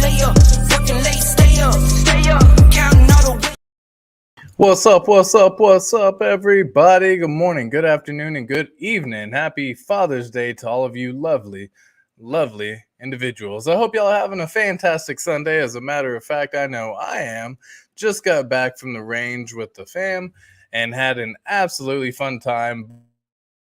stay up, working late, stay up, counting all the. What's up, everybody? Good morning, good afternoon, and good evening. Happy Father's Day to all of you lovely individuals. I hope y'all are having a fantastic Sunday. As a matter of fact, I know I am. Just got back from the range with the fam and had an absolutely fun time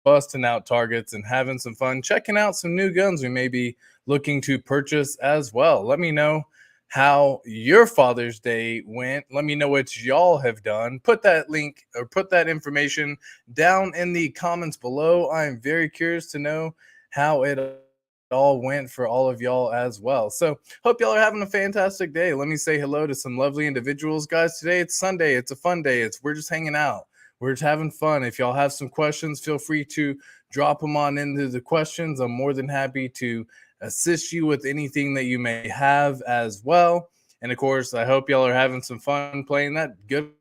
busting out targets and having some fun, checking out some new guns we may be looking to purchase as well. Let me know how your Father's Day went. Let me know what y'all have done. Put that link or put that information down in the comments below. I'm very curious to know how it all went for all of y'all as well. So hope y'all are having a fantastic day. Let me say hello to some lovely individuals, guys. Today it's Sunday. It's a fun day. We're just hanging out. We're just having fun. If y'all have some questions, feel free to drop them on into the questions. I'm more than happy to assist you with anything that you may have as well. And of course, I hope y'all are having some fun playing that good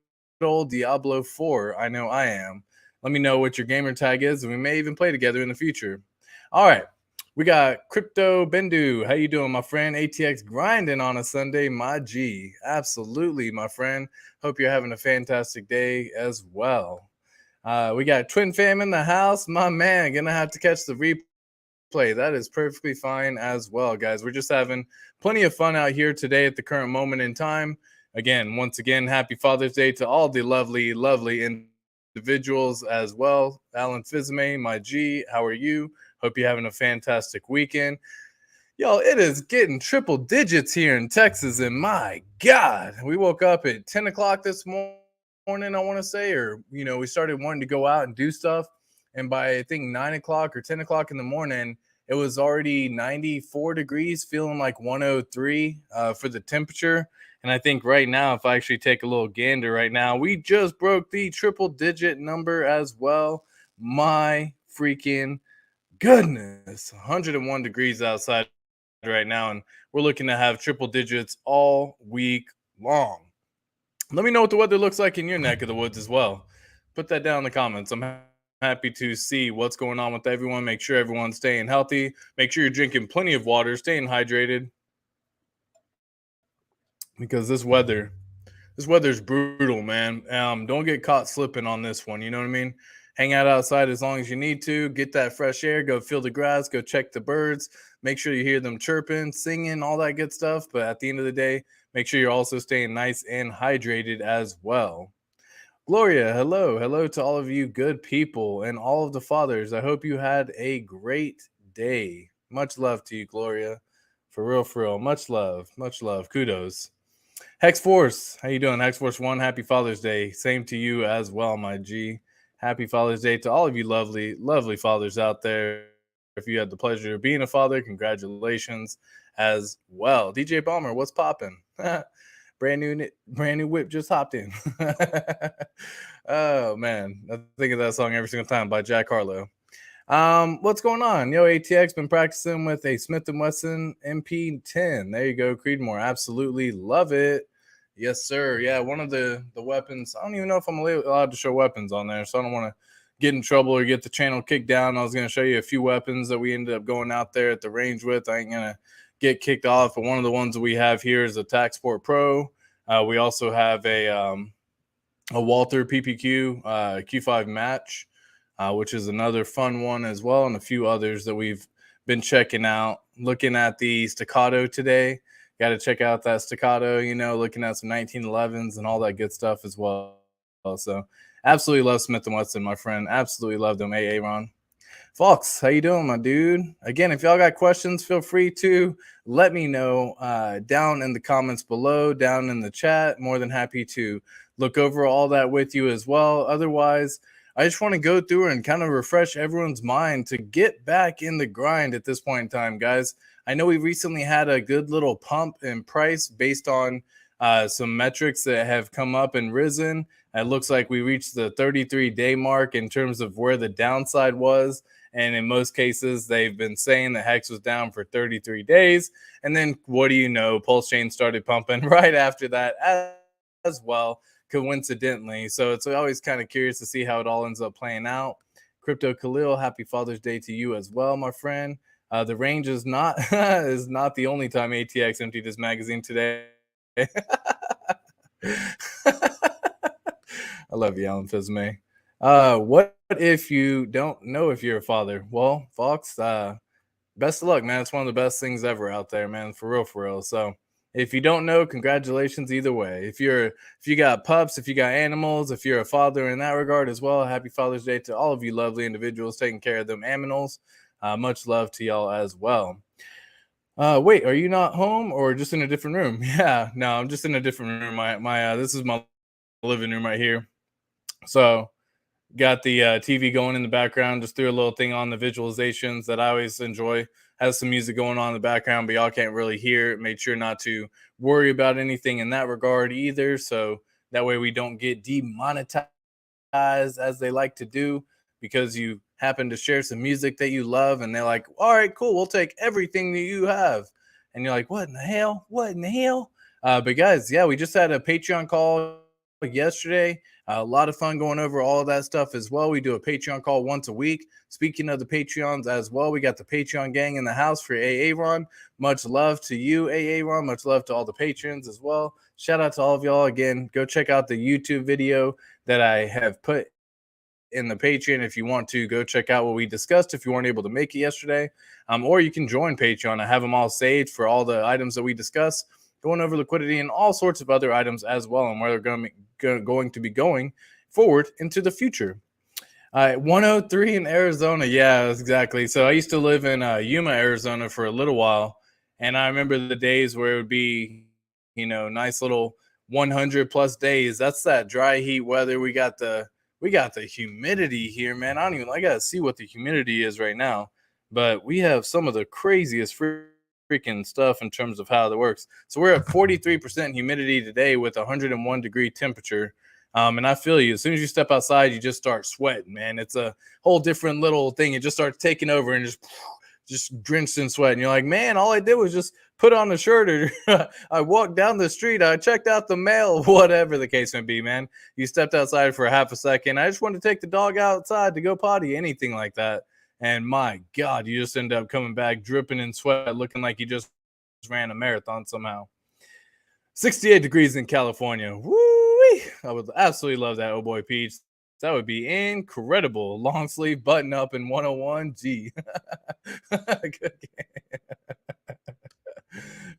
old Diablo 4. I know I am. Let me know what your gamer tag is, and we may even play together in the future. All right. We got Crypto Bendu. How you doing, my friend? ATX grinding on a Sunday, my G. Absolutely, my friend. Hope you're having a fantastic day as well. We got Twin Fam in the house. My man, gonna have to catch the replay. That is perfectly fine as well, guys. We're just having plenty of fun out here today at the current moment in time. Once again, happy Father's Day to all the lovely individuals as well. Alan Fizme, my G, how are you? Hope you're having a fantastic weekend. Yo, it is getting triple digits here in Texas, and my God, we woke up at 10 o'clock this morning, I want to say, or, we started wanting to go out and do stuff. And by, I think, 9 o'clock or 10 o'clock in the morning, it was already 94 degrees, feeling like 103 for the temperature. And I think right now, if I actually take a little gander right now, we just broke the triple digit number as well. My freaking goodness, 101 degrees outside right now, and we're looking to have triple digits all week long. Let me know what the weather looks like in your neck of the woods as well. Put that down in the comments. I'm happy to see what's going on with everyone. Make sure everyone's staying healthy. Make sure you're drinking plenty of water, staying hydrated, because this weather's brutal, man. Don't get caught slipping on this one. You know what I mean? Hang out outside as long as you need to. Get that fresh air. Go feel the grass. Go check the birds. Make sure you hear them chirping, singing, all that good stuff. But at the end of the day, make sure you're also staying nice and hydrated as well. Gloria, hello. Hello to all of you good people and all of the fathers. I hope you had a great day. Much love to you, Gloria. For real. Much love. Kudos. Hex Force, how you doing? Hex Force 1, happy Father's Day. Same to you as well, my G. Happy Father's Day to all of you lovely fathers out there. If you had the pleasure of being a father, congratulations as well. DJ Bomber, what's popping? brand new whip just hopped in. Oh, man. I think of that song every single time by Jack Harlow. What's going on? Yo, ATX been practicing with a Smith & Wesson MP10. There you go, Creedmoor. Absolutely love it. Yes, sir. Yeah, one of the weapons. I don't even know if I'm allowed to show weapons on there, so I don't want to get in trouble or get the channel kicked down. I was going to show you a few weapons that we ended up going out there at the range with. I ain't going to get kicked off, but one of the ones that we have here is a TAC Sport Pro. We also have a Walther PPQ Q5 match. Which is another fun one as well, and a few others that we've been checking out. Looking at the Staccato today. Got to check out that Staccato, looking at some 1911s and all that good stuff as well. So absolutely love Smith & Wesson, my friend. Absolutely love them. Hey, Aaron. Fox, how you doing, my dude? Again, if y'all got questions, feel free to let me know down in the comments below, down in the chat. More than happy to look over all that with you as well. Otherwise, I just want to go through and kind of refresh everyone's mind to get back in the grind at this point in time, guys. I know we recently had a good little pump in price based on some metrics that have come up and risen. It looks like we reached the 33-day mark in terms of where the downside was. And in most cases, they've been saying that HEX was down for 33 days. And then, what do you know, PulseChain started pumping right after that as well, coincidentally. So it's always kind of curious to see how it all ends up playing out. Crypto Khalil, happy Father's Day to you as well, my friend. The range is not is not the only time ATX emptied his magazine today. I love you, Alan Fizme. What if you don't know if you're a father? Well, Fox, best of luck, man. It's one of the best things ever out there, man. For real, for real. So if you don't know, congratulations either way. If you got pups, if you got animals, if you're a father in that regard as well, happy Father's Day to all of you lovely individuals taking care of them animals. Much love to y'all as well. Wait, are you not home or just in a different room? Yeah, no, I'm just in a different room. My this is my living room right here. So got the TV going in the background. Just threw a little thing on the visualizations that I always enjoy. Has some music going on in the background, but y'all can't really hear it. Made sure not to worry about anything in that regard either. So that way we don't get demonetized as they like to do because you happen to share some music that you love and they're like, all right, cool, we'll take everything that you have. And you're like, what in the hell? What in the hell? But guys, yeah, we just had a Patreon call yesterday. A lot of fun going over all of that stuff as well. We do a Patreon call once a week. Speaking of the Patreons as well, we got the Patreon gang in the house for Aaron. Much love to you, Aaron. Much love to all the patrons as well. Shout out to all of y'all again. Go check out the YouTube video that I have put in the Patreon if you want to go check out what we discussed if you weren't able to make it yesterday. Or you can join Patreon. I have them all saved for all the items that we discuss, going over liquidity and all sorts of other items as well, and where they're going to be going forward into the future. 103 in Arizona. Yeah, exactly. So I used to live in Yuma, Arizona for a little while, and I remember the days where it would be, nice little 100 plus days. That's that dry heat weather. We got the humidity here, man. I gotta see what the humidity is right now, but we have some of the craziest freaking stuff in terms of how that works. So we're at 43% humidity today with 101 degree temperature. And I feel you. As soon as you step outside, you just start sweating, man. It's a whole different little thing. It just starts taking over and just drenched in sweat. And you're like, man, all I did was just put on a shirt or I walked down the street. I checked out the mail, whatever the case may be, man. You stepped outside for a half a second. I just wanted to take the dog outside to go potty, anything like that. And my God, you just end up coming back dripping in sweat, looking like you just ran a marathon somehow. 68 degrees in California. Woo! I would absolutely love that. Oh boy, Peach. That would be incredible. Long sleeve button up in 101. G.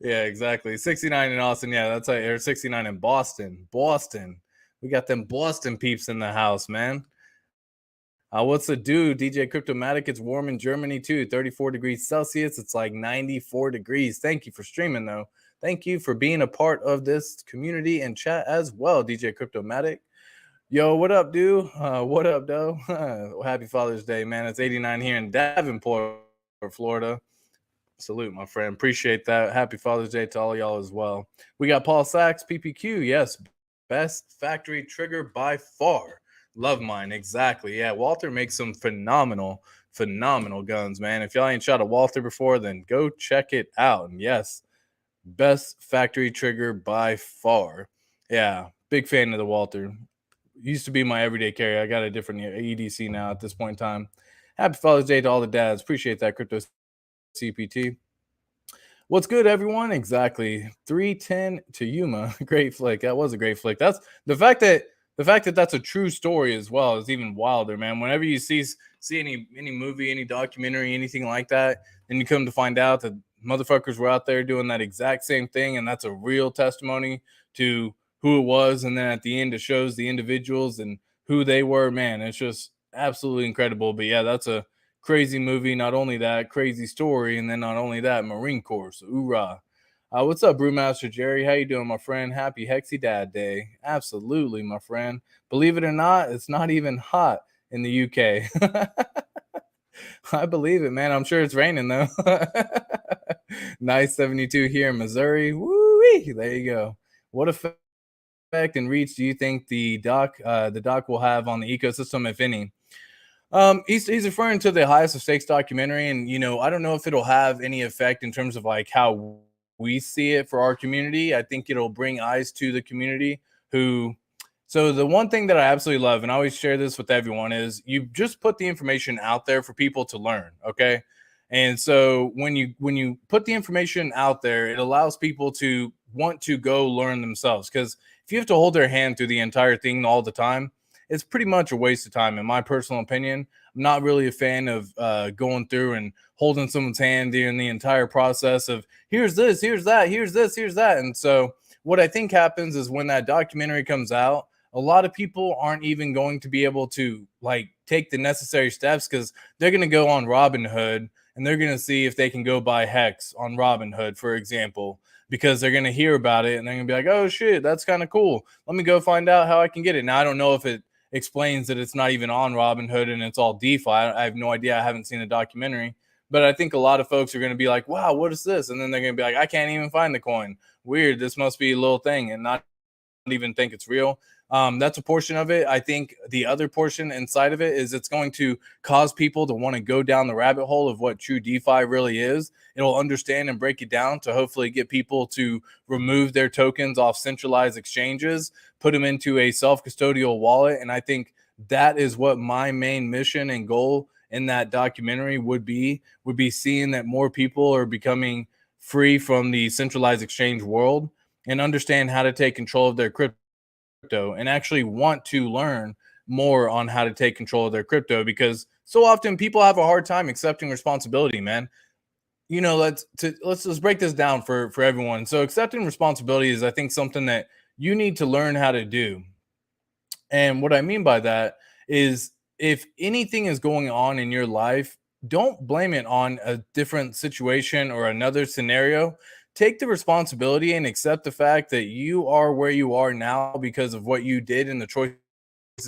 Yeah, exactly. 69 in Austin. Yeah, that's right. Or 69 in Boston. Boston. We got them Boston peeps in the house, man. What's the do? DJ Cryptomatic. It's warm in Germany too. 34 degrees Celsius. It's like 94 degrees. Thank you for streaming, though. Thank you for being a part of this community and chat as well, DJ Cryptomatic. Yo, what up, dude? What up, though? Happy Father's Day, man. It's 89 here in Davenport, Florida. Salute, my friend. Appreciate that. Happy Father's Day to all y'all as well. We got PulseX, PPQ. Yes, best factory trigger by far. Love mine. Exactly. Yeah, Walther makes some phenomenal guns, man. If y'all ain't shot a Walther before, then go check it out. And yes, best factory trigger by far. Yeah, big fan of the Walther. Used to be my everyday carry. I got a different EDC now at this point in time. Happy Father's Day to all the dads. Appreciate that, Crypto CPT. What's good, everyone? Exactly. 310 to Yuma. Great flick. That was a great flick. That's the fact that that's a true story as well is even wilder, man. Whenever you see any movie, any documentary, anything like that, then you come to find out that motherfuckers were out there doing that exact same thing, and that's a real testimony to who it was. And then at the end, it shows the individuals and who they were. Man, it's just absolutely incredible. But yeah, that's a crazy movie. Not only that, crazy story, and then not only that, Marine Corps. So, hoorah. What's up, Brewmaster Jerry? How you doing, my friend? Happy Hexy Dad Day. Absolutely, my friend. Believe it or not, it's not even hot in the UK. I believe it, man. I'm sure it's raining, though. Nice 72 here in Missouri. Woo-wee. There you go. What effect and reach do you think the doc will have on the ecosystem, if any? He's referring to the Highest of Stakes documentary, and I don't know if it'll have any effect in terms of like how we see it for our community. I think it'll bring eyes to the community so the one thing that I absolutely love, and I always share this with everyone, is you just put the information out there for people to learn. Okay. And so when you put the information out there, it allows people to want to go learn themselves. Because if you have to hold their hand through the entire thing all the time, it's pretty much a waste of time, in my personal opinion. I'm not really a fan of going through and holding someone's hand during the entire process of here's this, here's that, here's this, here's that. And so what I think happens is when that documentary comes out, a lot of people aren't even going to be able to like take the necessary steps because they're going to go on Robinhood and they're going to see if they can go buy HEX on Robinhood, for example, because they're going to hear about it and they're going to be like, oh shit, that's kind of cool. Let me go find out how I can get it. Now, I don't know if it explains that it's not even on Robinhood and it's all DeFi. I have no idea. I haven't seen the documentary, but I think a lot of folks are going to be like, wow, what is this? And then they're going to be like, I can't even find the coin. Weird. This must be a little thing and not even think it's real. That's a portion of it. I think the other portion inside of it is it's going to cause people to want to go down the rabbit hole of what true DeFi really is. It'll understand and break it down to hopefully get people to remove their tokens off centralized exchanges, put them into a self-custodial wallet. And I think that is what my main mission and goal in that documentary would be seeing that more people are becoming free from the centralized exchange world and understand how to take control of their crypto and actually want to learn more on how to take control of their crypto, because so often people have a hard time accepting responsibility, man. Let's break this down for everyone. So accepting responsibility is, I think, something that you need to learn how to do. And what I mean by that is if anything is going on in your life, don't blame it on a different situation or another scenario. Take the responsibility and accept the fact that you are where you are now because of what you did and the choices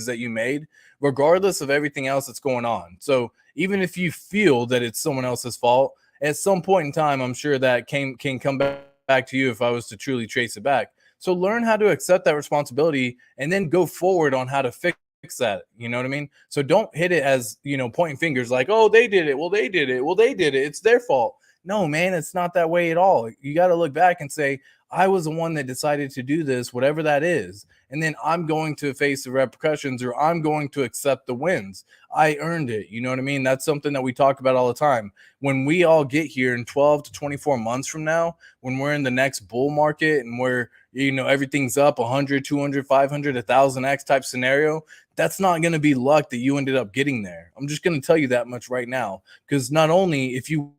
that you made, regardless of everything else that's going on. So even if you feel that it's someone else's fault, at some point in time, I'm sure that can come back to you if I was to truly trace it back. So learn how to accept that responsibility and then go forward on how to fix that. You know what I mean? So don't hit it as, pointing fingers like, oh, they did it. Well, they did it. Well, they did it. It's their fault. No, man, it's not that way at all. You got to look back and say, I was the one that decided to do this, whatever that is. And then I'm going to face the repercussions, or I'm going to accept the wins. I earned it. You know what I mean? That's something that we talk about all the time. When we all get here in 12 to 24 months from now, when we're in the next bull market and where, everything's up 100, 200, 500, 1000x type scenario, that's not going to be luck that you ended up getting there. I'm just going to tell you that much right now, because not only if you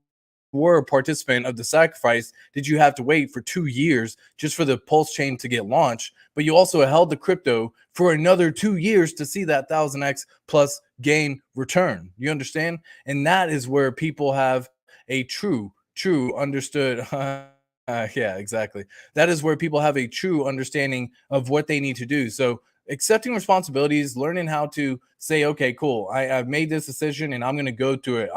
were a participant of the sacrifice did you have to wait for 2 years just for the PulseChain to get launched, but you also held the crypto for another 2 years to see that 1000x plus gain return. You understand? And that is where people have a true understood yeah, exactly. That is where people have a true understanding of what they need to do. So accepting responsibilities, learning how to say, okay, cool, I've made this decision and I'm going to go to it.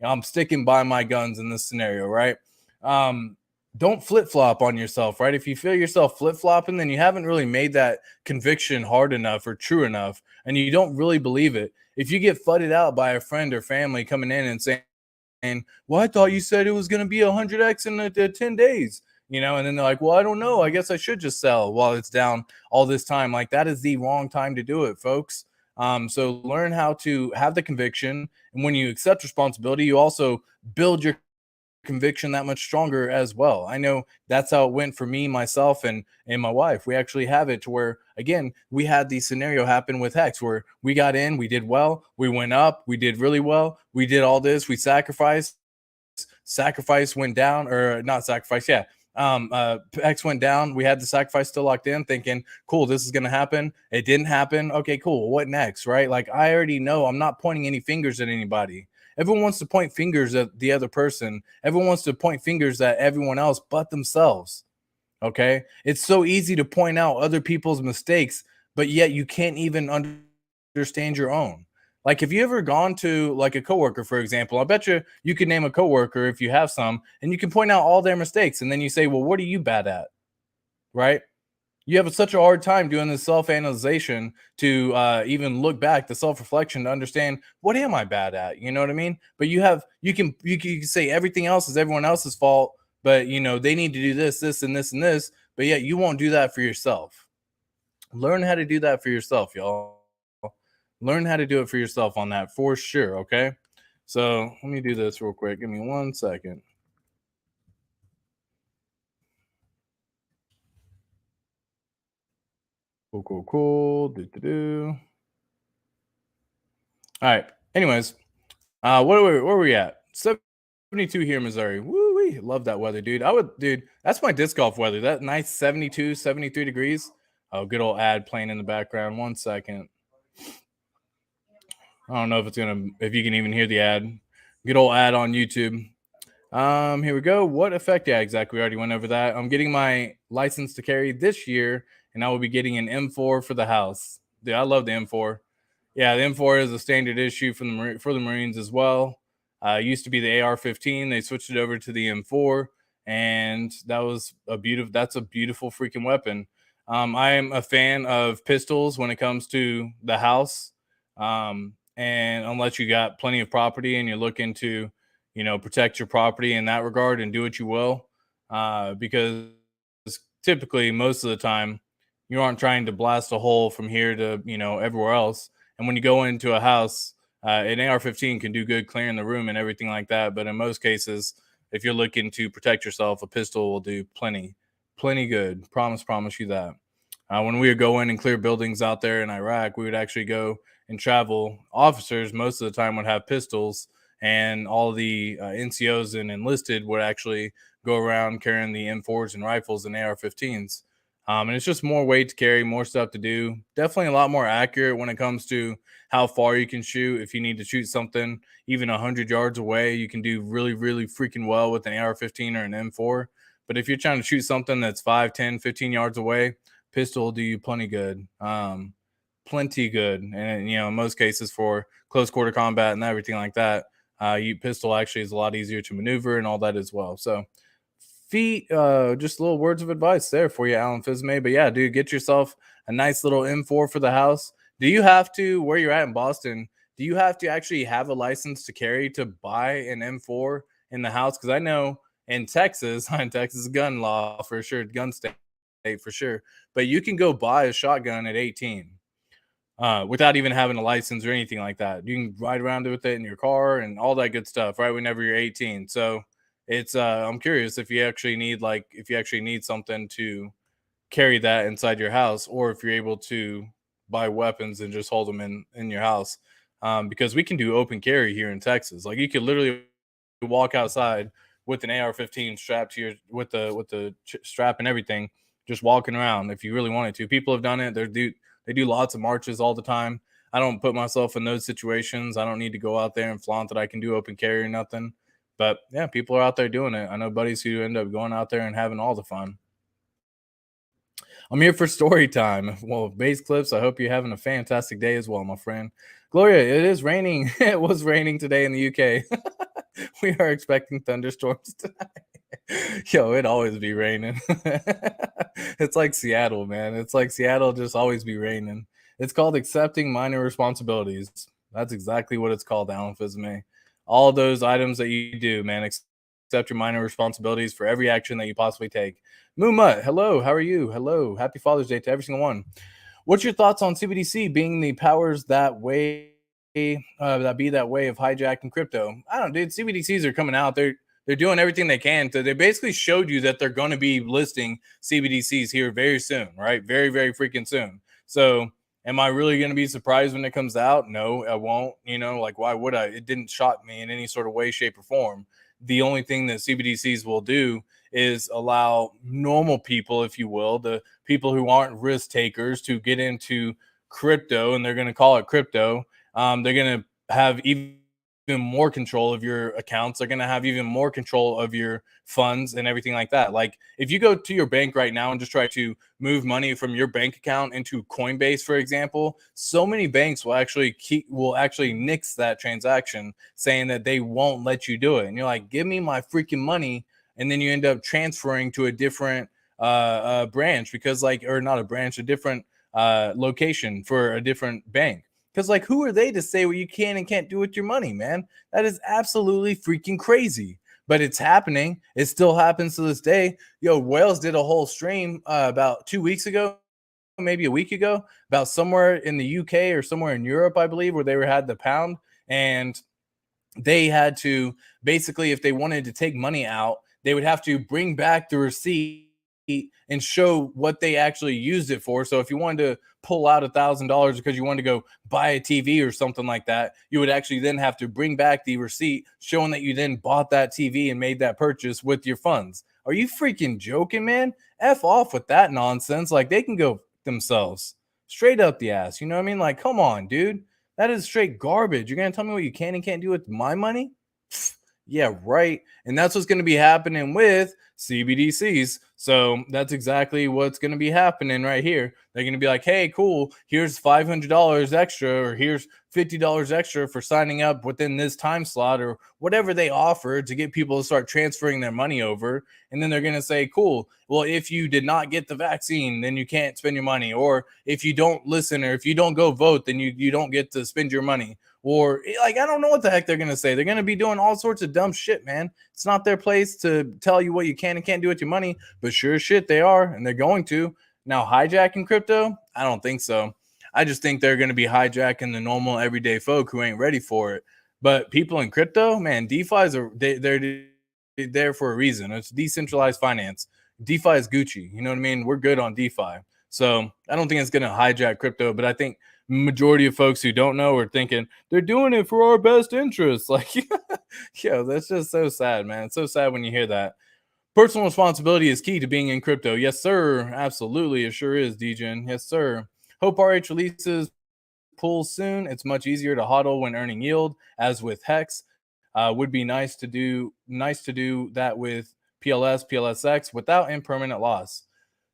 I'm sticking by my guns in this scenario, right? Don't flip flop on yourself, right? If you feel yourself flip flopping, then you haven't really made that conviction hard enough or true enough, and you don't really believe it. If you get fudded out by a friend or family coming in and saying, well, I thought you said it was going to be 100x in the 10 days, and then they're like, well, I don't know. I guess I should just sell while it's down all this time. Like, that is the wrong time to do it, folks. So learn how to have the conviction. And when you accept responsibility, you also build your conviction that much stronger as well. I know that's how it went for me, myself, and my wife. We actually have it to where, again, we had the scenario happen with HEX where we got in, we did well, we went up, we did really well, we did all this, we sacrifice went down, or not sacrifice, yeah. X went down. We had the sacrifice still locked in, thinking, cool, this is going to happen. It didn't happen. Okay, cool. What next? Right? Like, I already know. I'm not pointing any fingers at anybody. Everyone wants to point fingers at the other person. Everyone wants to point fingers at everyone else but themselves. Okay. It's so easy to point out other people's mistakes, but yet you can't even understand your own. Like, have you ever gone to like a coworker, for example? I bet you could name a coworker if you have some, and you can point out all their mistakes. And then you say, well, what are you bad at? Right? You have such a hard time doing this self-analyzation to even look back, the self-reflection to understand, what am I bad at? You know what I mean? But you can say everything else is everyone else's fault, but they need to do this, and this, and this, but yet you won't do that for yourself. Learn how to do that for yourself, y'all. Learn how to do it for yourself on that, for sure. Okay. So let me do this real quick. Give me 1 second. Cool, cool, cool. Do. All right. Anyways, where are we at? 72 here in Missouri. Woo wee. Love that weather, dude. Dude, that's my disc golf weather. That nice 72, 73 degrees. Oh, good old ad playing in the background. 1 second. I don't know if you can even hear the ad. Good old ad on YouTube. Here we go. What effect? Yeah, exactly. We already went over that. I'm getting my license to carry this year, and I will be getting an M4 for the house. Dude, I love the M4. Yeah, the M4 is a standard issue for the Marines as well. It used to be the AR-15. They switched it over to the M4, and that's a beautiful freaking weapon. I am a fan of pistols when it comes to the house, and unless you got plenty of property and you're looking to, protect your property in that regard and do what you will, because typically most of the time you aren't trying to blast a hole from here to everywhere else. And when you go into a house, an AR-15 can do good clearing the room and everything like that. But in most cases, if you're looking to protect yourself, a pistol will do plenty good. Promise you that. When we would go in and clear buildings out there in Iraq, we would actually go and travel. Officers most of the time would have pistols, and all the NCOs and enlisted would actually go around carrying the M4s and rifles and AR-15s. And it's just more weight to carry, more stuff to do. Definitely a lot more accurate when it comes to how far you can shoot. If you need to shoot something even 100 yards away, you can do really, really freaking well with an AR-15 or an M4. But if you're trying to shoot something that's 5, 10, 15 yards away, pistol will do you plenty good. Plenty good. And, in most cases for close quarter combat and everything like that, pistol actually is a lot easier to maneuver and all that as well. So, just little words of advice there for you, Alan Fizme. But yeah, dude, get yourself a nice little M4 for the house. Do you have to, where you're at in Boston, do you have to actually have a license to carry to buy an M4 in the house? Because I know in Texas, in Texas gun law for sure, gun state for sure, but you can go buy a shotgun at 18 without even having a license or anything like that. You can ride around with it in your car and all that good stuff, right? Whenever you're 18. So it's I'm curious if you actually need something to carry that inside your house, or if you're able to buy weapons and just hold them in your house. Because we can do open carry here in Texas. Like you could literally walk outside with an AR-15 strapped to your with the strap and everything, just walking around if you really wanted to. People have done it. They do lots of marches all the time. I don't put myself in those situations. I don't need to go out there and flaunt that I can do open carry or nothing. But yeah, people are out there doing it. I know buddies who end up going out there and having all the fun. I'm here for story time. Well, base clips, I hope you're having a fantastic day as well, my friend. Gloria, it is raining. It was raining today in the UK. We are expecting thunderstorms tonight. Yo, it always be raining. It's like Seattle, man. It's like Seattle just always be raining. It's called accepting minor responsibilities. That's exactly what it's called, Alan Fizme. All those items that you do, man, accept your minor responsibilities for every action that you possibly take. Moo Mutt, hello, how are you? Hello, happy Father's Day to every single one. What's your thoughts on CBDC being the powers that be that way of hijacking crypto? I don't know, dude. CBDCs are coming out. They're doing everything they can to. They basically showed you that they're going to be listing CBDCs here very soon, right? Very, very freaking soon. So, am I really going to be surprised when it comes out? No, I won't. Like why would I? It didn't shock me in any sort of way, shape, or form. The only thing that CBDCs will do is allow normal people, if you will, the people who aren't risk takers, to get into crypto, and they're going to call it crypto. They're going to have even more control of your accounts. They're going to have even more control of your funds and everything like that. Like if you go to your bank right now and just try to move money from your bank account into Coinbase, for example, so many banks will actually nix that transaction, saying that they won't let you do it. And you're like, give me my freaking money. And then you end up transferring to a different branch or not a branch, a different location for a different bank. Because, like, who are they to say what you can and can't do with your money, man? That is absolutely freaking crazy. But it's happening. It still happens to this day. Yo, Wales did a whole stream about 2 weeks ago, maybe a week ago, about somewhere in the UK or somewhere in Europe, I believe, where they had the pound. And they had to basically, if they wanted to take money out, they would have to bring back the receipt and show what they actually used it for. So if you wanted to pull out $1,000 because you wanted to go buy a TV or something like that, you would actually then have to bring back the receipt showing that you then bought that TV and made that purchase with your funds. Are you freaking joking, man? F off with that nonsense. Like, they can go themselves straight up the ass. You know what I mean? Like, come on, dude. That is straight garbage. You're gonna tell me what you can and can't do with my money? Yeah, right. And that's what's going to be happening with CBDCs. So that's exactly what's going to be happening right here. They're going to be like, hey, cool, here's $500 extra, or here's $50 extra for signing up within this time slot, or whatever they offer to get people to start transferring their money over. And then they're going to say, cool, well, if you did not get the vaccine, then you can't spend your money. Or if you don't listen, or if you don't go vote, then you don't get to spend your money. Or, like, I don't know what the heck they're going to say. They're going to be doing all sorts of dumb shit, man. It's not their place to tell you what you can and can't do with your money, but sure as shit they are, and they're going to. Now, hijacking crypto? I don't think so. I just think they're going to be hijacking the normal everyday folk who ain't ready for it. But people in crypto, man, DeFi's they're there for a reason. It's decentralized finance. DeFi is Gucci. You know what I mean? We're good on DeFi. So I don't think it's going to hijack crypto, but I think majority of folks who don't know are thinking they're doing it for our best interests. Like, yo, that's just so sad, man. It's so sad when you hear that. Personal responsibility is key to being in crypto. Yes, sir. Absolutely. It sure is, DJin. Yes, sir. Hope RH releases pools soon. It's much easier to hodl when earning yield, as with HEX. Would be nice to do that with PLSX without impermanent loss.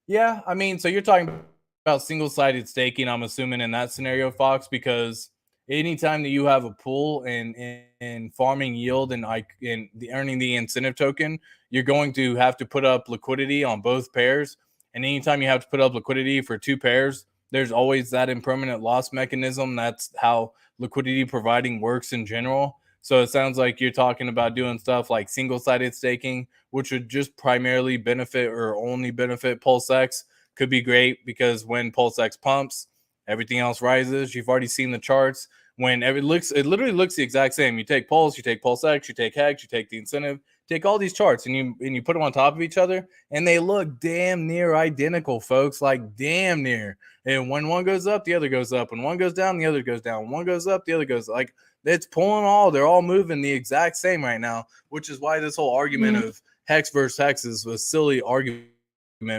Yeah, I mean, so you're talking about single-sided staking, I'm assuming, in that scenario, Fox, because anytime that you have a pool in farming yield and like in the earning the incentive token, you're going to have to put up liquidity on both pairs. And anytime you have to put up liquidity for two pairs, there's always that impermanent loss mechanism. That's how liquidity providing works in general. So it sounds like you're talking about doing stuff like single-sided staking, which would just primarily benefit or only benefit PulseX. Could be great because when PulseX pumps, everything else rises. You've already seen the charts. When it literally looks the exact same. You take Pulse, you take PulseX, you take HEX, you take the incentive, take all these charts and you put them on top of each other, and they look damn near identical, folks. Like, damn near. And when one goes up, the other goes up. When one goes down, the other goes down. When one goes up, the other goes like. It's pulling they're all moving the exact same right now, which is why this whole argument of HEX versus HEX is a silly argument,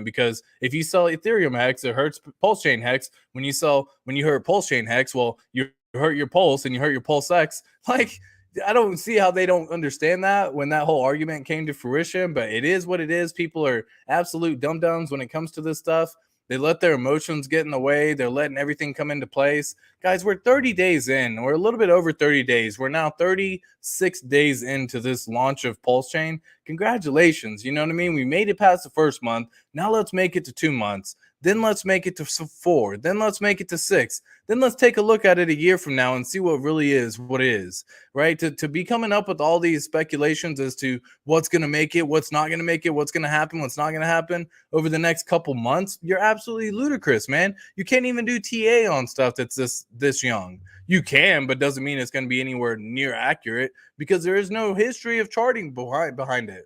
because if you sell Ethereum HEX, it hurts PulseChain HEX. When you hurt PulseChain HEX, well, you hurt your Pulse and you hurt your PulseX. Like, I don't see how they don't understand that when that whole argument came to fruition, but it is what it is. People are absolute dum-dums when it comes to this stuff. They let their emotions get in the way. They're letting everything come into place. Guys, we're 30 days in. We're a little bit over 30 days. We're now 36 days into this launch of PulseChain. Congratulations. You know what I mean? We made it past the first month. Now let's make it to 2 months. Then let's make it to 4. Then let's make it to 6. Then let's take a look at it a year from now and see what really is what is, right? To be coming up with all these speculations as to what's going to make it, what's not going to make it, what's going to happen, what's not going to happen over the next couple months, you're absolutely ludicrous, man. You can't even do TA on stuff that's this young. You can, but doesn't mean it's going to be anywhere near accurate because there is no history of charting behind it.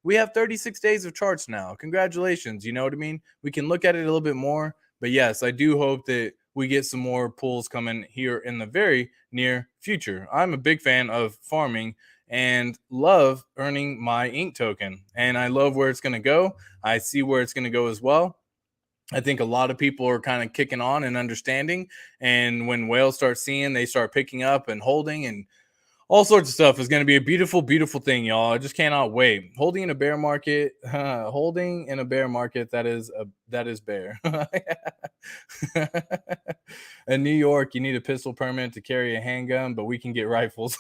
We have 36 days of charts now. Congratulations. You know what I mean? We can look at it a little bit more. But yes, I do hope that we get some more pools coming here in the very near future. I'm a big fan of farming and love earning my ink token. And I love where it's going to go. I see where it's going to go as well. I think a lot of people are kind of kicking on and understanding. And when whales start seeing, they start picking up and holding, and all sorts of stuff is going to be a beautiful, beautiful thing, y'all. I just cannot wait. Holding in a bear market, that is bear. In New York, you need a pistol permit to carry a handgun, but we can get rifles.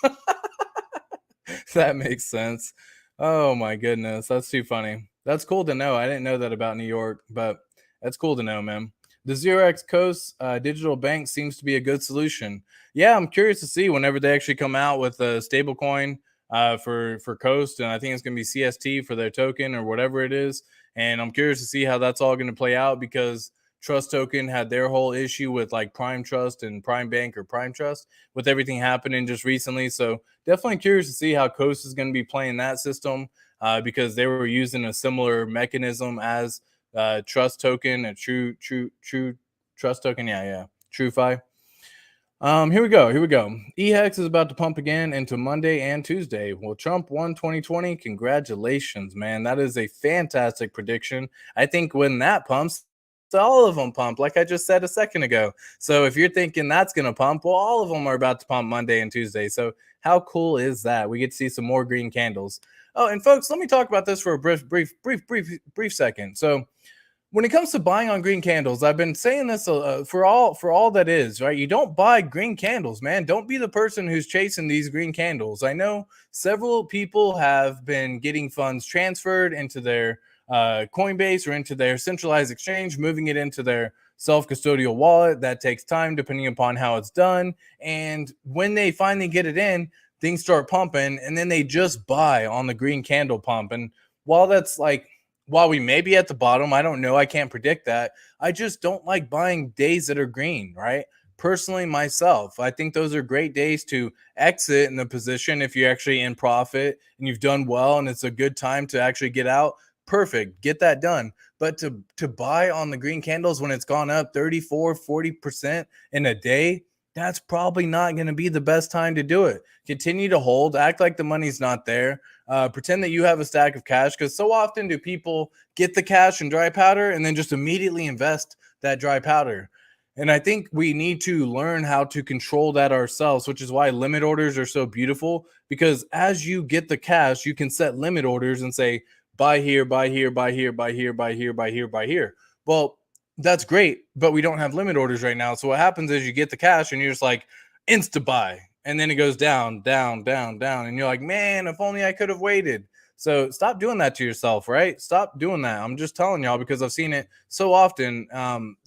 That makes sense. Oh my goodness, that's too funny. That's cool to know. I didn't know that about New York, but that's cool to know, man. The 0x Coast digital bank seems to be a good solution. Yeah, I'm curious to see whenever they actually come out with a stable coin for Coast, and I think it's going to be CST for their token or whatever it is. And I'm curious to see how that's all going to play out because Trust Token had their whole issue with like Prime Trust and Prime Bank or Prime Trust with everything happening just recently. So definitely curious to see how Coast is going to be playing that system because they were using a similar mechanism as Trust Token, a true Trust Token. Yeah. TrueFi. Here we go. Here we go. EHEX is about to pump again into Monday and Tuesday. Well, Trump won 2020. Congratulations, man. That is a fantastic prediction. I think when that pumps, all of them pump, like I just said a second ago. So if you're thinking that's going to pump, well, all of them are about to pump Monday and Tuesday. So how cool is that? We get to see some more green candles. Oh, and folks, let me talk about this for a brief second. So when it comes to buying on green candles, I've been saying this for all that is, right? You don't buy green candles, man. Don't be the person who's chasing these green candles. I know several people have been getting funds transferred into their Coinbase or into their centralized exchange, moving it into their self-custodial wallet. That takes time depending upon how it's done. And when they finally get it in, things start pumping, and then they just buy on the green candle pump. And while that's like while we may be at the bottom, I don't know. I can't predict that. I just don't like buying days that are green, right? Personally, myself, I think those are great days to exit in the position if you're actually in profit and you've done well and it's a good time to actually get out. Perfect. Get that done. But to buy on the green candles when it's gone up 34, 40% in a day, that's probably not going to be the best time to do it. Continue to hold, act like the money's not there. Pretend that you have a stack of cash, because so often do people get the cash and dry powder and then just immediately invest that dry powder. And I think we need to learn how to control that ourselves, which is why limit orders are so beautiful, because as you get the cash, you can set limit orders and say, buy here, buy here, buy here, buy here, buy here, buy here, buy here. Well, that's great, but we don't have limit orders right now. So what happens is you get the cash and you're just like insta buy, and then it goes down, down, down, down, and you're like, man, if only I could have waited. So stop doing that to yourself, right? Stop doing that. I'm just telling y'all because I've seen it so often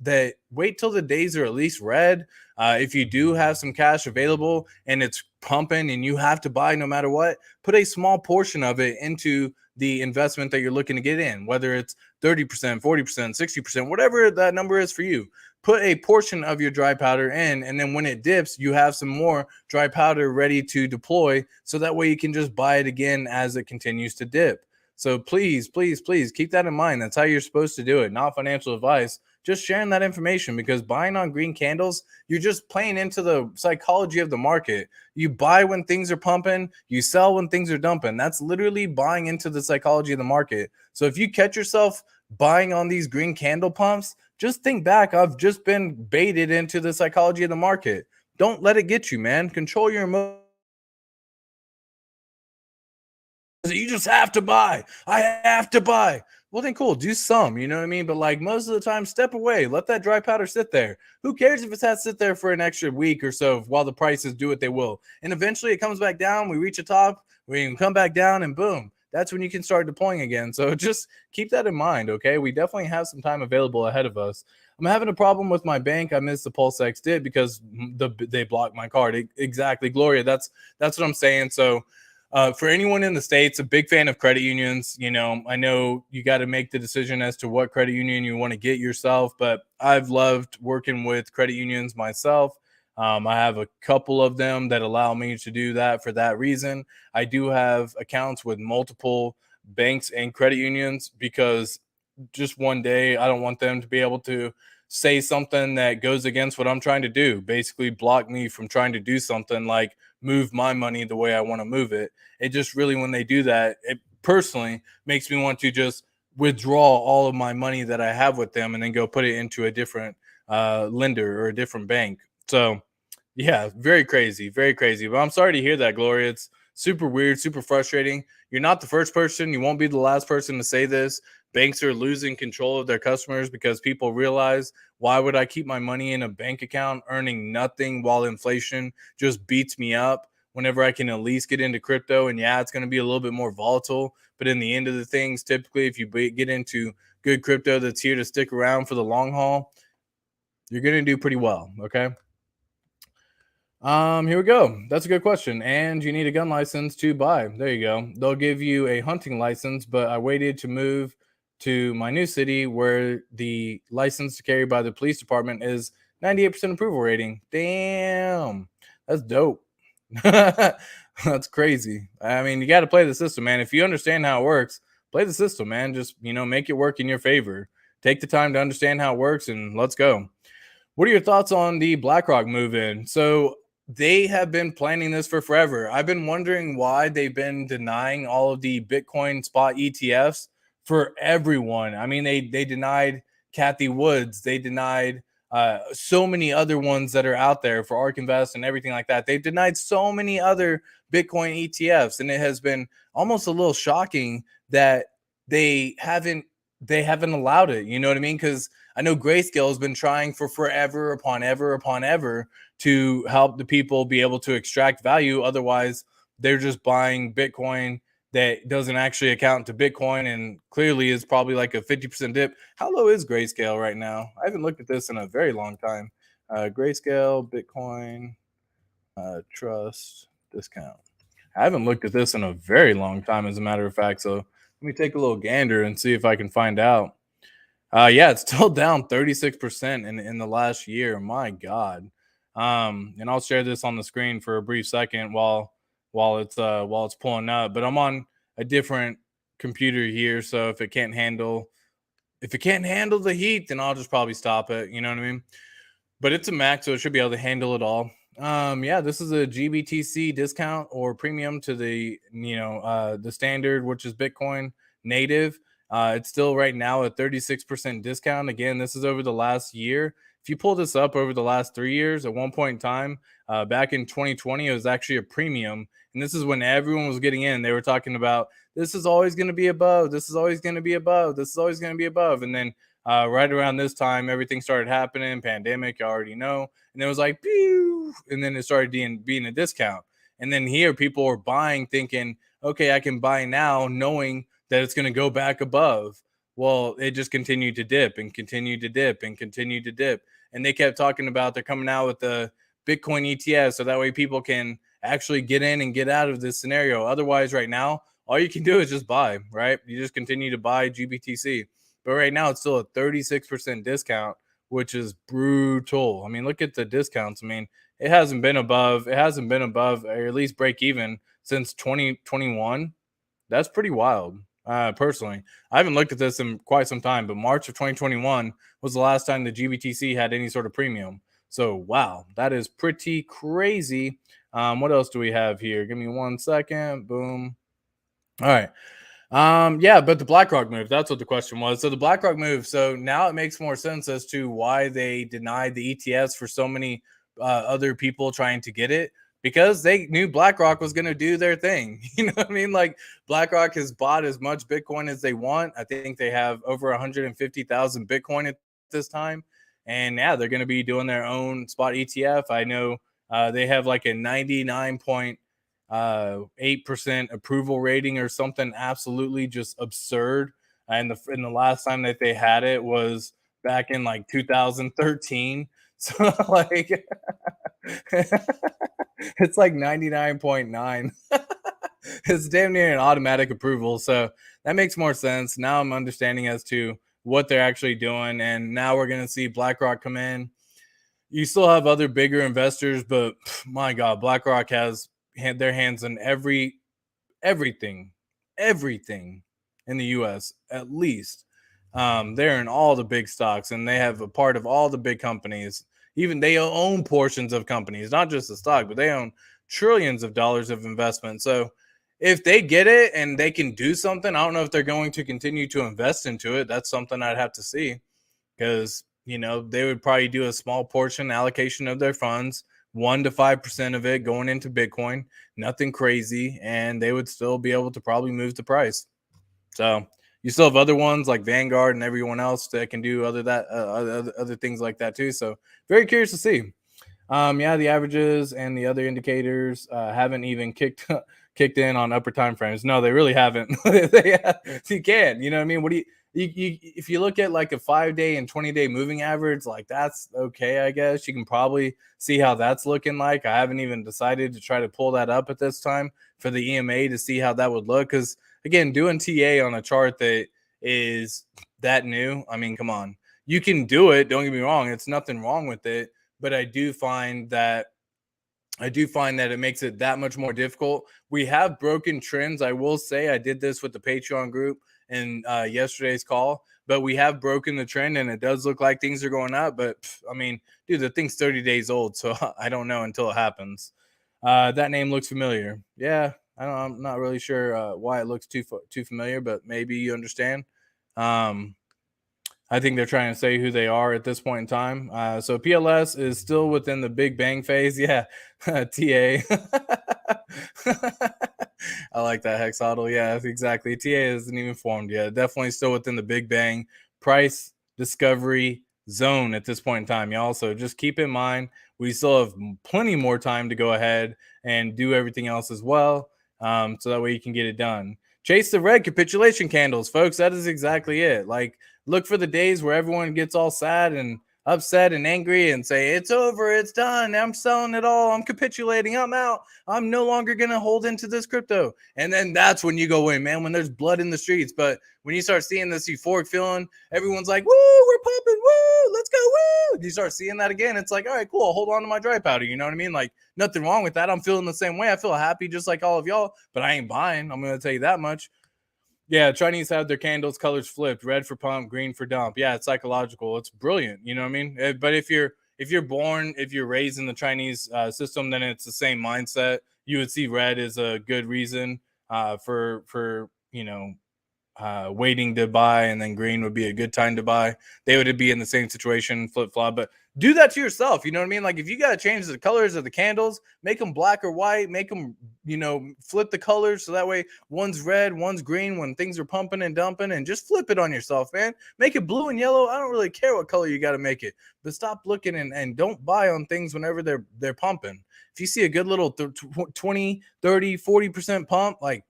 that wait till the days are at least red. If you do have some cash available and it's pumping and you have to buy no matter what, put a small portion of it into the investment that you're looking to get in, whether it's 30%, 40%, 60%, whatever that number is for you. Put a portion of your dry powder in, and then when it dips, you have some more dry powder ready to deploy, so that way you can just buy it again as it continues to dip. So please, please, please keep that in mind. That's how you're supposed to do it, not financial advice. Just sharing that information, because buying on green candles, you're just playing into the psychology of the market. You buy when things are pumping, you sell when things are dumping. That's literally buying into the psychology of the market. So if you catch yourself buying on these green candle pumps, just think back. I've just been baited into the psychology of the market. Don't let it get you, man. Control your emotions. You just have to buy. I have to buy. Well, then cool. Do some, you know what I mean? But like most of the time, step away. Let that dry powder sit there. Who cares if it has to sit there for an extra week or so while the prices do what they will? And eventually it comes back down. We reach a top. We can come back down and boom. That's when you can start deploying again. So just keep that in mind, okay? We definitely have some time available ahead of us. I'm having a problem with my bank. I missed the PulseX did because they blocked my card. Exactly, Gloria. That's what I'm saying. So for anyone in the States, a big fan of credit unions. You know, I know you got to make the decision as to what credit union you want to get yourself, but I've loved working with credit unions myself. I have a couple of them that allow me to do that for that reason. I do have accounts with multiple banks and credit unions because just one day I don't want them to be able to say something that goes against what I'm trying to do, basically block me from trying to do something like move my money the way I want to move it. It just really, when they do that, it personally makes me want to just withdraw all of my money that I have with them and then go put it into a different lender or a different bank. So yeah, very crazy, very crazy. But I'm sorry to hear that, Gloria. It's super weird, super frustrating. You're not the first person. You won't be the last person to say this. Banks are losing control of their customers because people realize, why would I keep my money in a bank account earning nothing while inflation just beats me up whenever I can at least get into crypto? And yeah, it's going to be a little bit more volatile. But in the end of the things, typically, if you get into good crypto that's here to stick around for the long haul, you're going to do pretty well. Okay. Here we go. That's a good question. And you need a gun license to buy. There you go. They'll give you a hunting license, but I waited to move to my new city where the license to carry by the police department is 98% approval rating. Damn, that's dope. That's crazy. I mean, you got to play the system, man. If you understand how it works, play the system, man. Just, make it work in your favor. Take the time to understand how it works and let's go. What are your thoughts on the BlackRock move in? So they have been planning this for forever. I've been wondering why they've been denying all of the Bitcoin spot ETFs for everyone. I mean, they denied Kathy Woods, they denied so many other ones that are out there for ARK Invest and everything like that. They've denied so many other Bitcoin ETFs, and it has been almost a little shocking that they haven't they haven't allowed it. You know what I mean? Because I know Grayscale has been trying for forever upon ever upon ever to help the people be able to extract value. Otherwise, they're just buying Bitcoin that doesn't actually account to Bitcoin and clearly is probably like a 50% dip. How low is Grayscale right now? I haven't looked at this in a very long time. Grayscale, Bitcoin, trust, discount. I haven't looked at this in a very long time, as a matter of fact. So let me take a little gander and see if I can find out. Yeah, it's still down 36% in the last year. My God. And I'll share this on the screen for a brief second while it's pulling up. But I'm on a different computer here, so if it can't handle the heat, then I'll just probably stop it. You know what I mean? But it's a Mac, so it should be able to handle it all. Yeah, this is a GBTC discount or premium to the standard, which is Bitcoin native. It's still right now a 36% discount. Again, this is over the last year. If you pull this up over the last 3 years, at one point in time, back in 2020, it was actually a premium. And this is when everyone was getting in. They were talking about this is always going to be above. This is always going to be above. This is always going to be above. And then right around this time, everything started happening. Pandemic, you already know. And it was like, pew, and then it started being a discount. And then here, people were buying, thinking, okay, I can buy now, knowing that it's going to go back above. Well, it just continued to dip and continued to dip and continued to dip. And they kept talking about they're coming out with the Bitcoin ETF, so that way people can actually get in and get out of this scenario. Otherwise, right now, all you can do is just buy, right? You just continue to buy GBTC. But right now, it's still a 36% discount, which is brutal. I mean, look at the discounts. I mean, it hasn't been above, or at least break even since 2021. That's pretty wild. Personally, I haven't looked at this in quite some time, but March of 2021 was the last time the GBTC had any sort of premium. So, wow, that is pretty crazy. What else do we have here? Give me 1 second. Boom. All right. Yeah, but the BlackRock move, that's what the question was. So the BlackRock move, so now it makes more sense as to why they denied the ETFs for so many other people trying to get it, because they knew BlackRock was going to do their thing. You know what I mean? Like, BlackRock has bought as much Bitcoin as they want. I think they have over 150,000 Bitcoin at this time. And yeah, they're going to be doing their own spot ETF. I know they have like a 99.8% approval rating or something absolutely just absurd. And the last time that they had it was back in like 2013. So like it's like 99.9. It's damn near an automatic approval. So that makes more sense. Now I'm understanding as to what they're actually doing. And now we're going to see BlackRock come in. You still have other bigger investors, but my God, BlackRock has their hands in everything in the U.S. at least. They're in all the big stocks, and they have a part of all the big companies. Even they own portions of companies, not just the stock, but they own trillions of dollars of investment. So if they get it and they can do something, I don't know if they're going to continue to invest into it. That's something I'd have to see, because they would probably do a small portion allocation of their funds, 1 to 5% of it going into Bitcoin, nothing crazy, and they would still be able to probably move the price. So you still have other ones like Vanguard and everyone else that can do other things like that too. So very curious to see. Yeah, the averages and the other indicators haven't even kicked in on upper time frames. No, they really haven't. You can, you know what I mean? What do you if you look at like a 5-day and 20-day moving average, like that's okay, I guess. You can probably see how that's looking like. I haven't even decided to try to pull that up at this time for the EMA to see how that would look. Because again, doing TA on a chart that is that new. I mean, come on. You can do it. Don't get me wrong. It's nothing wrong with it. But I do find that it makes it that much more difficult. We have broken trends. I will say I did this with the Patreon group in yesterday's call, but we have broken the trend and it does look like things are going up. But I mean, dude, the thing's 30 days old, so I don't know until it happens. That name looks familiar. Yeah, I'm not really sure why it looks too familiar, but maybe you understand. Um, I think they're trying to say who they are at this point in time. So PLS is still within the Big Bang phase. Yeah, TA. I like that hexadal. Yeah, exactly. TA isn't even formed yet. Definitely still within the Big Bang price discovery zone at this point in time, y'all. So just keep in mind we still have plenty more time to go ahead and do everything else as well. So that way you can get it done. Chase the red capitulation candles, folks. That is exactly it. Like, look for the days where everyone gets all sad and upset and angry and say, it's over, it's done, I'm selling it all, I'm capitulating, I'm out, I'm no longer going to hold into this crypto. And then that's when you go in, man, when there's blood in the streets. But when you start seeing this euphoric feeling, everyone's like, woo, we're pumping, woo, let's go, woo. You start seeing that again, it's like, all right, cool, I'll hold on to my dry powder. You know what I mean? Like, nothing wrong with that. I'm feeling the same way. I feel happy just like all of y'all, but I ain't buying. I'm going to tell you that much. Yeah, Chinese have their candles colors flipped, red for pump, green for dump. Yeah, it's psychological. It's brilliant. You know what I mean? But if you're raised in the Chinese system, then it's the same mindset. You would see red as a good reason for waiting to buy, and then green would be a good time to buy. They would be in the same situation, flip flop, but do that to yourself. You know what I mean? Like, if you got to change the colors of the candles, make them black or white, make them, flip the colors so that way one's red, one's green when things are pumping and dumping, and just flip it on yourself, man. Make it blue and yellow. I don't really care what color you got to make it, but stop looking and don't buy on things whenever they're pumping. If you see a good little 20, 30, 40% pump, like,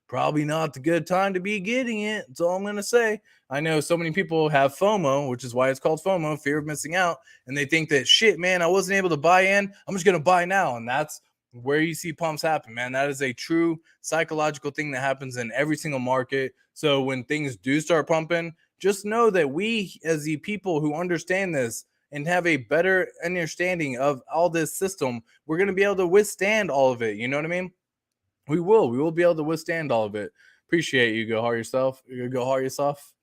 probably not the good time to be getting it. That's all I'm going to say. I know so many people have FOMO, which is why it's called FOMO, fear of missing out. And they think that, shit, man, I wasn't able to buy in, I'm just going to buy now. And that's where you see pumps happen, man. That is a true psychological thing that happens in every single market. So when things do start pumping, just know that we, as the people who understand this and have a better understanding of all this system, we're going to be able to withstand all of it. You know what I mean? We will be able to withstand all of it. Appreciate you. Go hard yourself. Go hard yourself.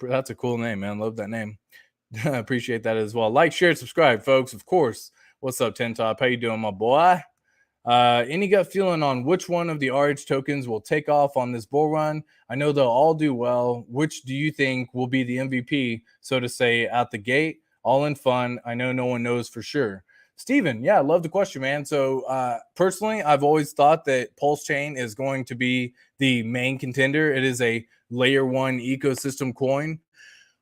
That's a cool name, man. Love that name. Appreciate that as well. Like, share, subscribe, folks. Of course. What's up, Ten Top? How you doing, my boy? Any gut feeling on which one of the RH tokens will take off on this bull run? I know they'll all do well. Which do you think will be the MVP, so to say, out the gate? All in fun. I know no one knows for sure. Steven, yeah, I love the question, man. So personally, I've always thought that PulseChain is going to be the main contender. It is a layer one ecosystem coin.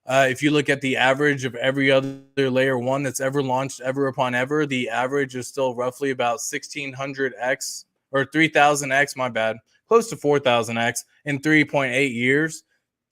If you look at the average of every other layer one that's ever launched ever upon ever, the average is still roughly about 1600x or 3000x, my bad, close to 4000x in 3.8 years.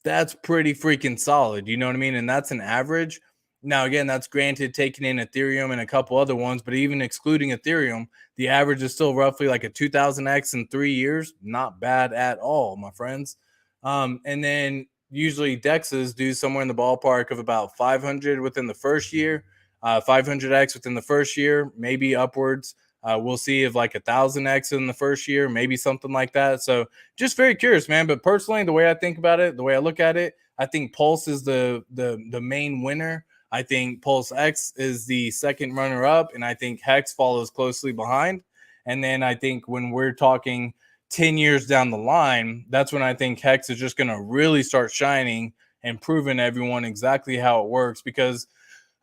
That's pretty freaking solid. You know what I mean? And that's an average. Now, again, that's granted taking in Ethereum and a couple other ones, but even excluding Ethereum, the average is still roughly like a 2000x in 3 years. Not bad at all, my friends. And then usually DEXs do somewhere in the ballpark of about 500 within the first year, 500x within the first year, maybe upwards. We'll see if like 1000x in the first year, maybe something like that. So just very curious, man. But personally, the way I think about it, the way I look at it, I think Pulse is the main winner. I think PulseX is the second runner up, and I think HEX follows closely behind. And then I think when we're talking 10 years down the line, that's when I think HEX is just going to really start shining and proving to everyone exactly how it works. Because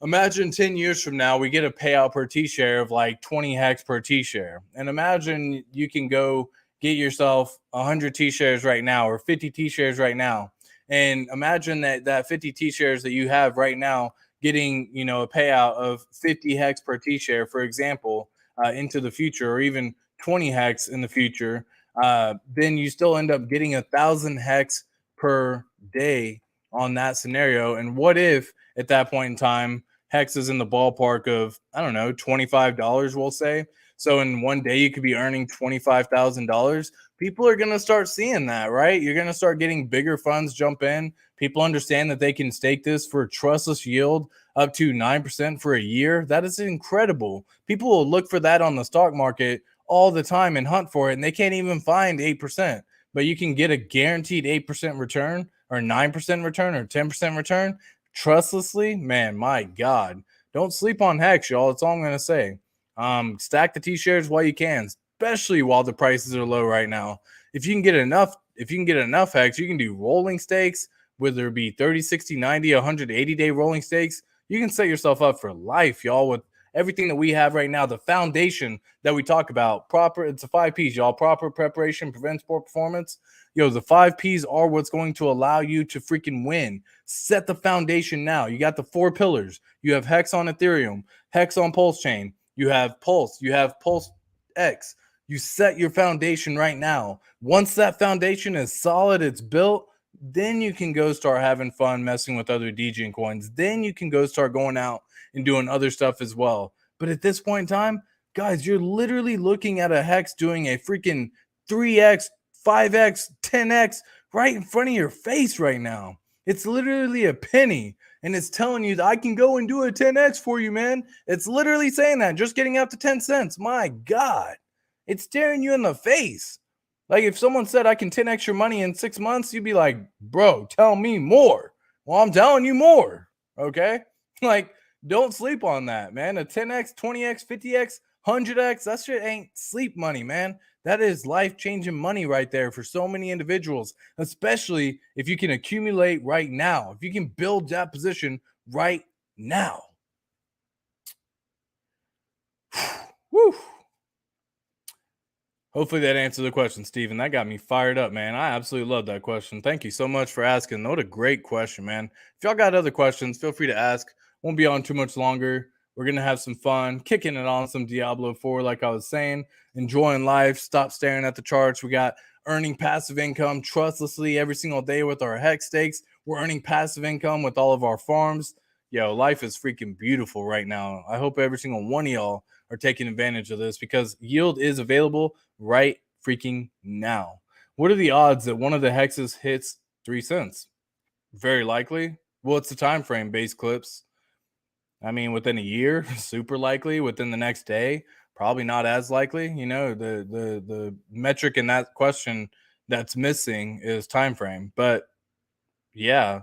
imagine 10 years from now, we get a payout per T-share of like 20 HEX per T-share. And imagine you can go get yourself 100 T-shares right now or 50 T-shares right now. And imagine that 50 T-shares that you have right now getting, a payout of 50 HEX per T-share, for example, into the future, or even 20 HEX in the future. Then you still end up getting 1,000 HEX per day on that scenario. And what if at that point in time, HEX is in the ballpark of, I don't know, $25, we'll say. So in one day, you could be earning $25,000. people are going to start seeing that, right? You're going to start getting bigger funds jump in. People understand that they can stake this for a trustless yield up to 9% for a year. That is incredible. People will look for that on the stock market all the time and hunt for it, and they can't even find 8%. But you can get a guaranteed 8% return or 9% return or 10% return trustlessly. Man, my God. Don't sleep on HEX, y'all. That's all I'm going to say. Stack the T-shares while you can, especially while the prices are low right now. If you can get enough HEX, you can do rolling stakes, whether it be 30, 60, 90, 180-day rolling stakes. You can set yourself up for life, y'all, with everything that we have right now. The foundation that we talk about, it's a 5 Ps, y'all. Proper preparation prevents poor performance. Yo, the 5 Ps are what's going to allow you to freaking win. Set the foundation now. You got the 4 pillars. You have HEX on Ethereum, HEX on PulseChain. You have Pulse. You have PulseX. You set your foundation right now. Once that foundation is solid, it's built, then you can go start having fun messing with other DJing coins. Then you can go start going out and doing other stuff as well. But at this point in time, guys, you're literally looking at a HEX doing a freaking 3x, 5x, 10x right in front of your face right now. It's literally a penny, and it's telling you that I can go and do a 10x for you, man. It's literally saying that, just getting out to 10 cents. My God, it's staring you in the face. Like if someone said I can 10x your money in 6 months, you'd be like, bro, tell me more. Well, I'm telling you more, okay? Like, don't sleep on that, man. A 10x, 20x, 50x, 100x, that shit ain't sleep money, man. That is life-changing money right there for so many individuals, especially if you can accumulate right now, if you can build that position right now. Woo. Hopefully that answered the question, Steven. That got me fired up, man. I absolutely love that question. Thank you so much for asking. What a great question, man. If y'all got other questions, feel free to ask. Won't be on too much longer. We're going to have some fun, kicking it on some Diablo 4, like I was saying, enjoying life, stop staring at the charts. We got earning passive income trustlessly every single day with our HEX stakes. We're earning passive income with all of our farms. Yo, life is freaking beautiful right now. I hope every single one of y'all are taking advantage of this because yield is available right freaking now. What are the odds that one of the hexes hits 3 cents? Very likely. What's the time frame? Base clips. I mean, within a year, super likely. Within the next day, probably not as likely. You know, the metric in that question that's missing is time frame. But yeah,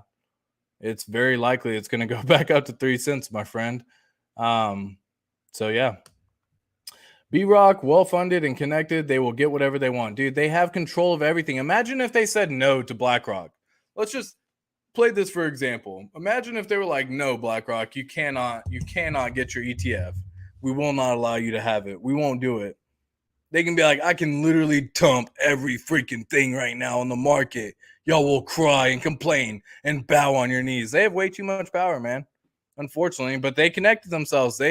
it's very likely it's going to go back up to 3 cents, my friend. So yeah. B-Rock, well-funded and connected. They will get whatever they want. Dude, they have control of everything. Imagine if they said no to BlackRock. Let's just play this for example. Imagine if they were like, no, BlackRock, you cannot get your ETF. We will not allow you to have it. We won't do it. They can be like, I can literally dump every freaking thing right now on the market. Y'all will cry and complain and bow on your knees. They have way too much power, man. Unfortunately, but they connected themselves.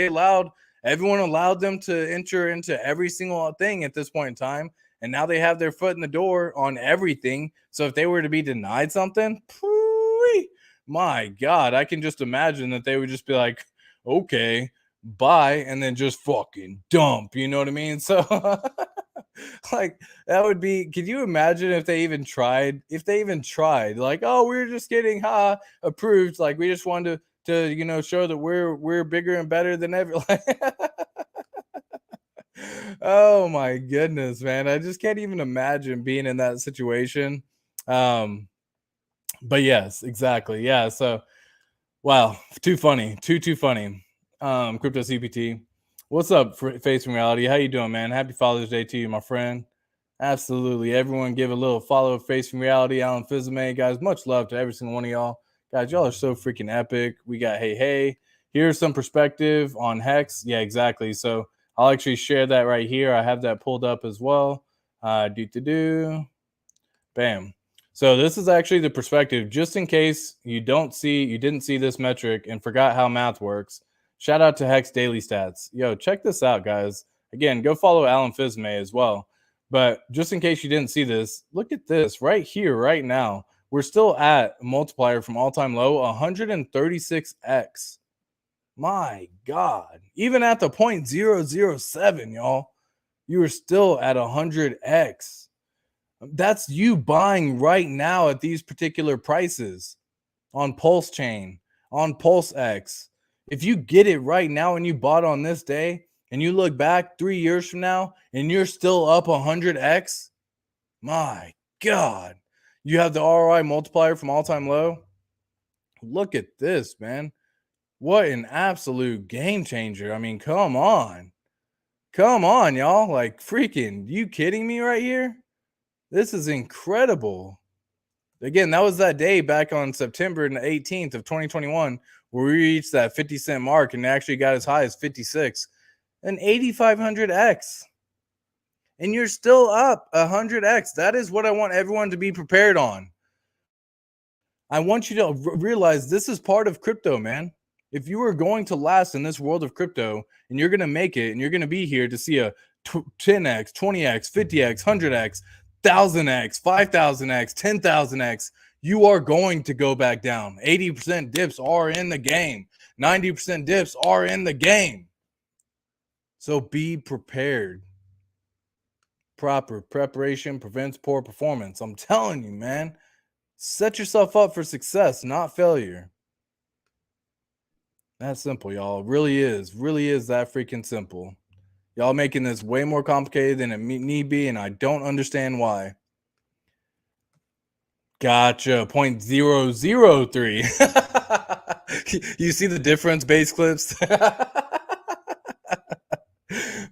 Everyone allowed them to enter into every single thing at this point in time. And now they have their foot in the door on everything. So if they were to be denied something, my God, I can just imagine that they would just be like, okay, bye, and then just fucking dump. You know what I mean? So like that would be, could you imagine if they even tried? If they even tried, like, oh, we're just getting approved. Like we just wanted to show that we're bigger and better than ever. Oh my goodness, man. I just can't even imagine being in that situation. But yes, exactly. Yeah. So wow, too funny. Too funny. Crypto CPT. What's up, Facing Reality? How you doing, man? Happy Father's Day to you, my friend. Absolutely. Everyone give a little follow Facing Reality. Alan Fizame, guys. Much love to every single one of y'all. Guys, y'all are so freaking epic. We got hey. Here's some perspective on HEX. Yeah, exactly. So I'll actually share that right here. I have that pulled up as well. Bam. So this is actually the perspective, just in case you didn't see this metric and forgot how math works. Shout out to HEX Daily Stats. Yo, check this out, guys. Again, go follow Alan Fizme as well. But just in case you didn't see this, look at this right here, right now. We're still at a multiplier from all-time low, 136x. My God. Even at the 0.007, y'all, you were still at 100x. That's you buying right now at these particular prices on PulseChain, on PulseX. If you get it right now and you bought on this day and you look back 3 years from now and you're still up 100x, my God, you have the ROI multiplier from all-time low. Look at this, man. What an absolute game changer. I mean, come on. Come on, y'all. Like, freaking, you kidding me right here? This is incredible. Again, that was that day back on September 18th of 2021 where we reached that 50-cent mark and actually got as high as 56, an 8,500x. And you're still up 100x. That is what I want everyone to be prepared on. I want you to realize this is part of crypto, man. If you are going to last in this world of crypto and you're going to make it and you're going to be here to see a 10x, 20x, 50x, 100x, 1,000x, 5,000x, 10,000x, you are going to go back down. 80% dips are in the game. 90% dips are in the game. So be prepared. Proper preparation prevents poor performance. I'm telling you, man. Set yourself up for success, not failure. That's simple, y'all. It really is that freaking simple. Y'all making this way more complicated than it need be, and I don't understand why. Gotcha. 0.003. You see the difference, base clips?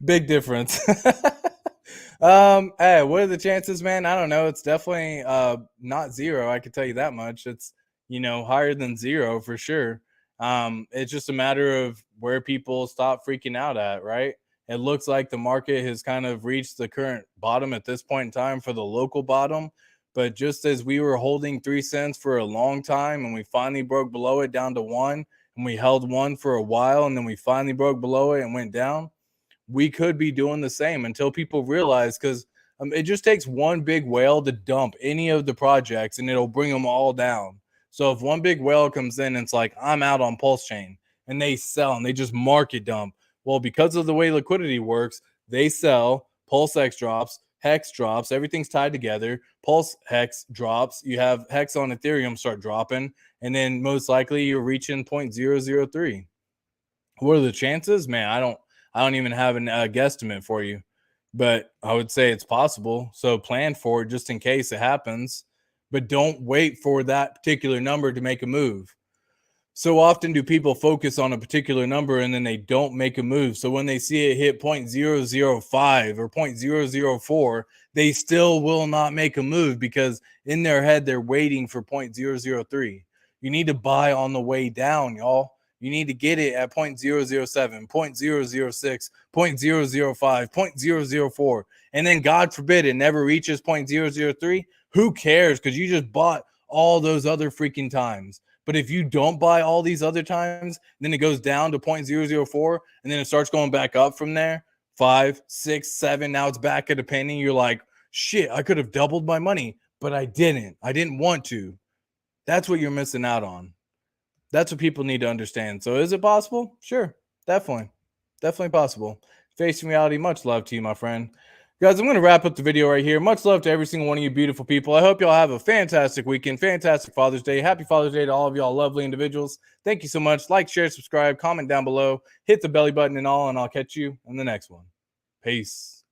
Big difference. Hey, what are the chances, man? I don't know. It's definitely not zero. I can tell you that much. It's, higher than zero for sure. It's just a matter of where people stop freaking out at, right? It looks like the market has kind of reached the current bottom at this point in time for the local bottom. But just as we were holding 3 cents for a long time and we finally broke below it down to 1, and we held 1 for a while and then we finally broke below it and went down, we could be doing the same until people realize, because it just takes one big whale to dump any of the projects and it'll bring them all down. So if one big whale comes in and it's like, I'm out on PulseChain, and they sell and they just market dump, well, because of the way liquidity works, they sell, PulseX drops, HEX drops, everything's tied together. PulseX drops, you have HEX on Ethereum start dropping, and then most likely you're reaching 0.003. What are the chances? Man, I don't even have a guesstimate for you, but I would say it's possible. So plan for it just in case it happens, but don't wait for that particular number to make a move. So often do people focus on a particular number and then they don't make a move. So when they see it hit 0.005 or 0.004, they still will not make a move because in their head, they're waiting for 0.003. You need to buy on the way down, y'all. You need to get it at 0.007, 0.006, 0.005, 0.004. And then God forbid it never reaches 0.003. Who cares? Because you just bought all those other freaking times. But if you don't buy all these other times, then it goes down to 0.004 and then it starts going back up from there. 5, 6, 7. Now it's back at a penny. You're like, shit, I could have doubled my money, but I didn't. I didn't want to. That's what you're missing out on. That's what people need to understand. So is it possible? Sure. Definitely possible. Facing reality. Much love to you, my friend. Guys, I'm going to wrap up the video right here. Much love to every single one of you beautiful people. I hope y'all have a fantastic weekend, fantastic Father's Day. Happy Father's Day to all of y'all lovely individuals. Thank you so much. Like, share, subscribe, comment down below, hit the belly button and all, and I'll catch you in the next one. Peace.